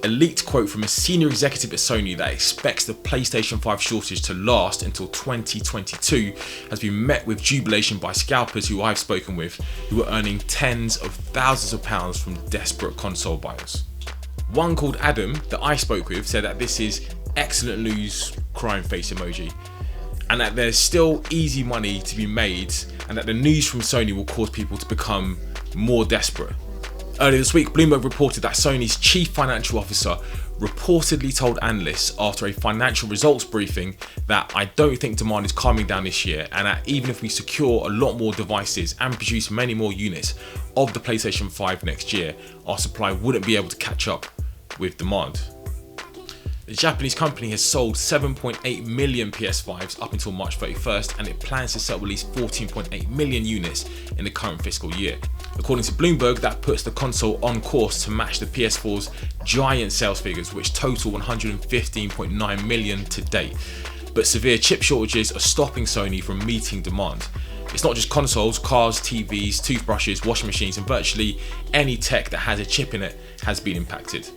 A leaked quote from a senior executive at Sony that expects the PlayStation 5 shortage to last until 2022 has been met with jubilation by scalpers who I've spoken with, who are earning tens of thousands of pounds from desperate console buyers. One called Adam that I spoke with said that this is excellent news, crying face emoji, and that there's still easy money to be made, and that the news from Sony will cause people to become more desperate. Earlier this week, Bloomberg reported that Sony's chief financial officer reportedly told analysts after a financial results briefing that "I don't think demand is calming down this year, and that even if we secure a lot more devices and produce many more units of the PlayStation 5 next year, our supply wouldn't be able to catch up with demand." The Japanese company has sold 7.8 million PS5s up until March 31st, and it plans to sell at least 14.8 million units in the current fiscal year. According to Bloomberg, that puts the console on course to match the PS4's giant sales figures, which total 115.9 million to date. But severe chip shortages are stopping Sony from meeting demand. It's not just consoles, cars, TVs, toothbrushes, washing machines, and virtually any tech that has a chip in it has been impacted.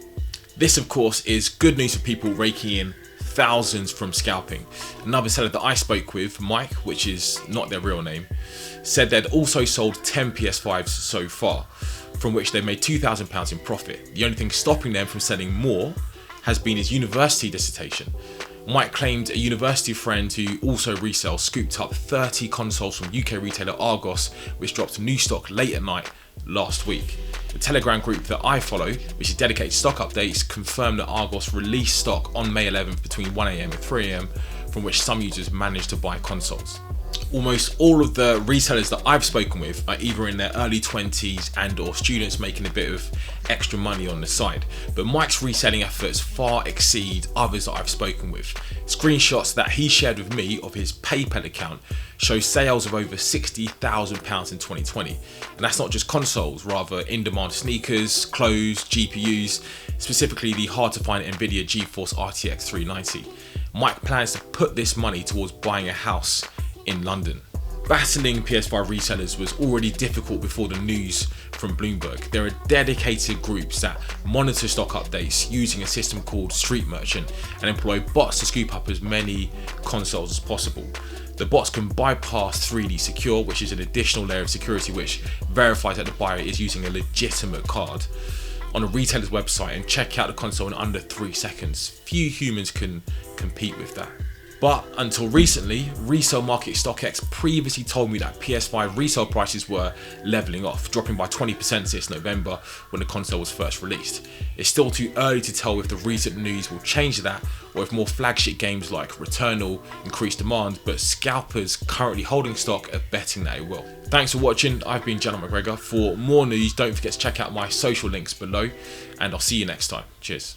This, of course, is good news for people raking in thousands from scalping. Another seller that I spoke with, Mike, which is not their real name, said they'd also sold 10 PS5s so far, from which they made £2,000 in profit. The only thing stopping them from selling more has been his university dissertation. Mike claimed a university friend who also resells scooped up 30 consoles from UK retailer Argos, which dropped new stock late at night last week. The Telegram group that I follow, which is dedicated to stock updates, confirmed that Argos released stock on May 11th between 1am and 3am, from which some users managed to buy consoles. Almost all of the resellers that I've spoken with are either in their early 20s and or students making a bit of extra money on the side, but Mike's reselling efforts far exceed others that I've spoken with. Screenshots that he shared with me of his PayPal account show sales of over £60,000 in 2020, and that's not just consoles, rather in-demand sneakers, clothes, GPUs, specifically the hard-to-find Nvidia GeForce RTX 390. Mike plans to put this money towards buying a house in London. Battling PS5 resellers was already difficult before the news from Bloomberg. There are dedicated groups that monitor stock updates using a system called Street Merchant and employ bots to scoop up as many consoles as possible. The bots can bypass 3D Secure, which is an additional layer of security which verifies that the buyer is using a legitimate card, on a retailer's website and check out the console in under 3 seconds. Few humans can compete with that. But until recently, Resale Market StockX previously told me that PS5 resale prices were leveling off, dropping by 20% since November when the console was first released. It's still too early to tell if the recent news will change that or if more flagship games like Returnal increase demand, but scalpers currently holding stock are betting that it will. Thanks for watching. I've been Janhoi McGregor. For more news, don't forget to check out my social links below, and I'll see you next time. Cheers.